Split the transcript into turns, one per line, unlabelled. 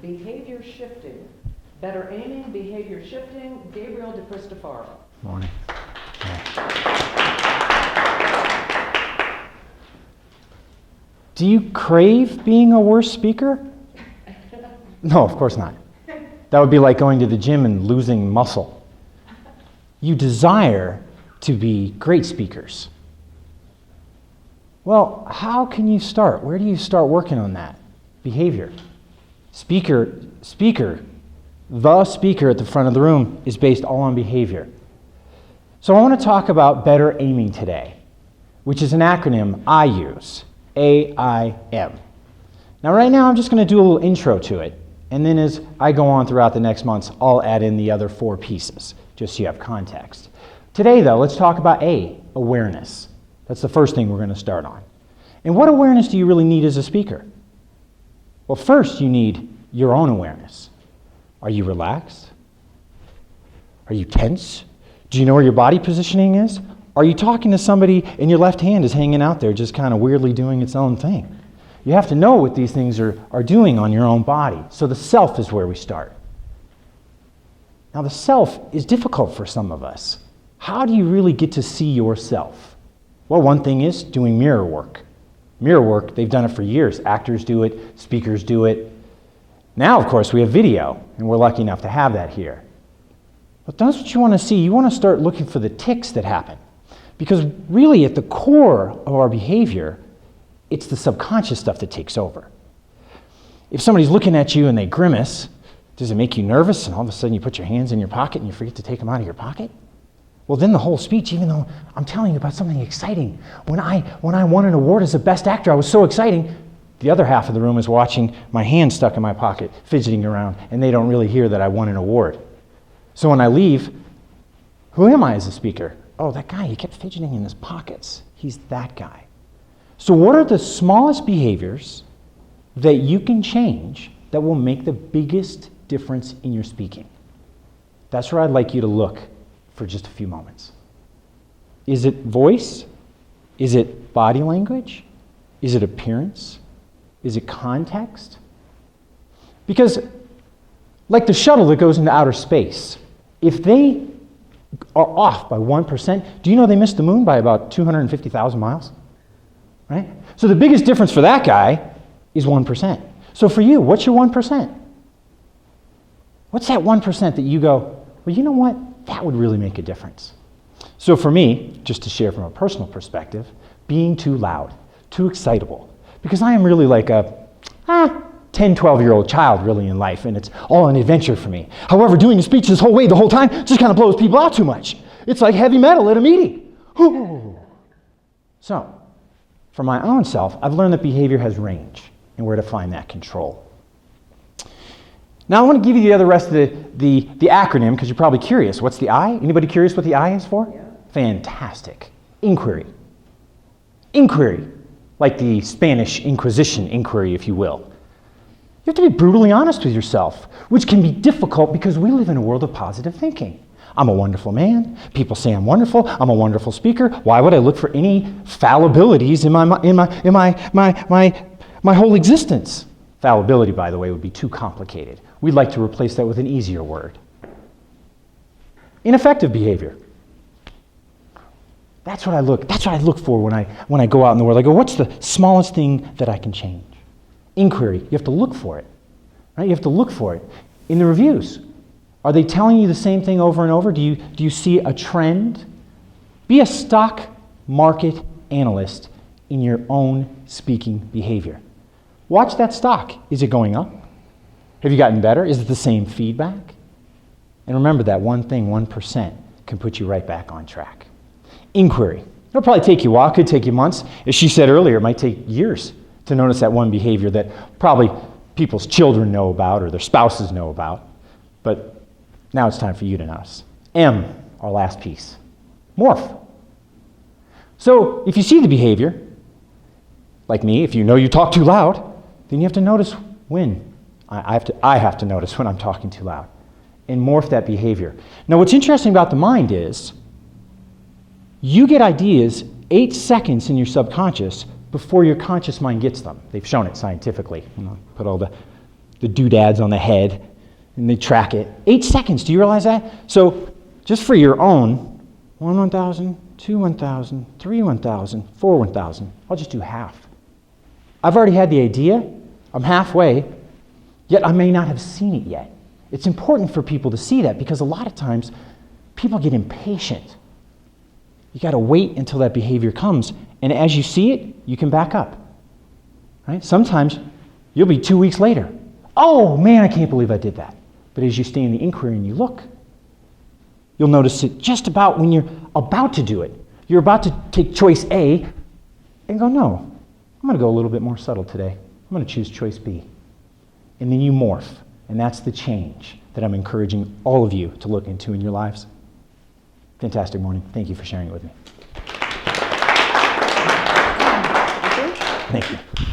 behavior shifting. Better aiming, behavior shifting, Mr Dicristofaro.
Morning. Do you crave being a worse speaker? No, of course not. That would be like going to the gym and losing muscle. You desire to be great speakers. Well, how can you start? Where do you start working on that? Behavior. The speaker at the front of the room is based all on behavior. So I want to talk about better aiming today, which is an acronym I use, AIM. Now right now I'm just going to do a little intro to it, and then as I go on throughout the next months, I'll add in the other 4 pieces, just so you have context. Today though, let's talk about A, awareness. That's the first thing we're going to start on. And what awareness do you really need as a speaker? Well, first you need your own awareness. Are you relaxed? Are you tense? Do you know where your body positioning is? Are you talking to somebody and your left hand is hanging out there just kind of weirdly doing its own thing? You have to know what these things are doing on your own body. So the self is where we start. Now the self is difficult for some of us. How do you really get to see yourself? Well, one thing is doing mirror work. Mirror work, they've done it for years. Actors do it, speakers do it. Now, of course, we have video, and we're lucky enough to have that here. But that's what you want to see. You want to start looking for the tics that happen. Because really, at the core of our behavior, it's the subconscious stuff that takes over. If somebody's looking at you and they grimace, does it make you nervous and all of a sudden you put your hands in your pocket and you forget to take them out of your pocket? Well, then the whole speech, even though I'm telling you about something exciting, when I won an award as the best actor, I was so exciting. The other half of the room is watching my hand stuck in my pocket, fidgeting around, and they don't really hear that I won an award. So when I leave, who am I as a speaker? Oh, that guy, he kept fidgeting in his pockets. He's that guy. So what are the smallest behaviors that you can change that will make the biggest difference in your speaking? That's where I'd like you to look for just a few moments. Is it voice? Is it body language? Is it appearance? Is it context? Because like the shuttle that goes into outer space, if they are off by 1%, do you know they missed the moon by about 250,000 miles? Right? So the biggest difference for that guy is 1%. So for you, what's your 1%? What's that 1% that you go, well, you know what? That would really make a difference. So for me, just to share from a personal perspective, being too loud, too excitable, because I am really like a 10, 12-year-old child really in life, and it's all an adventure for me. However, doing a speech this whole way the whole time just kind of blows people out too much. It's like heavy metal at a meeting. Ooh. So, for my own self, I've learned that behavior has range and where to find that control. Now I want to give you the other rest of the acronym because you're probably curious. What's the I? Anybody curious what the I is for?
Yeah.
Fantastic. Inquiry. Inquiry. Like the Spanish Inquisition inquiry, if you will. You have to be brutally honest with yourself, which can be difficult because we live in a world of positive thinking. I'm a wonderful man. People say I'm wonderful. I'm a wonderful speaker. Why would I look for any fallibilities in my whole existence? Fallibility, by the way, would be too complicated. We'd like to replace that with an easier word. Ineffective behavior. That's what I look for when I go out in the world. I go, what's the smallest thing that I can change? Inquiry. You have to look for it. Right? You have to look for it. In the reviews, are they telling you the same thing over and over? Do you see a trend? Be a stock market analyst in your own speaking behavior. Watch that stock. Is it going up? Have you gotten better? Is it the same feedback? And remember that one thing, 1%, can put you right back on track. Inquiry. It'll probably take you a while. It could take you months. As she said earlier, it might take years to notice that one behavior that probably people's children know about or their spouses know about. But now it's time for you to notice. M, our last piece. Morph. So if you see the behavior, like me, if you know you talk too loud, then you have to notice when. I have to notice when I'm talking too loud and morph that behavior. Now what's interesting about the mind is you get ideas 8 seconds in your subconscious before your conscious mind gets them. They've shown it scientifically. Put all the the doodads on the head, and they track it. 8 seconds, do you realize that? So just for your own, 1 1,000, 2 1,000, 3 1,000, 4 1,000, I'll just do half. I've already had the idea, I'm halfway, yet I may not have seen it yet. It's important for people to see that because a lot of times people get impatient. You got to wait until that behavior comes, and as you see it, you can back up. Right? Sometimes you'll be 2 weeks later. Oh man, I can't believe I did that. But as you stay in the inquiry and you look, you'll notice it just about when you're about to do it. You're about to take choice A and go, no, I'm going to go a little bit more subtle today. I'm going to choose choice B. And then you morph. And that's the change that I'm encouraging all of you to look into in your lives. Fantastic morning. Thank you for sharing it with me. Thank you.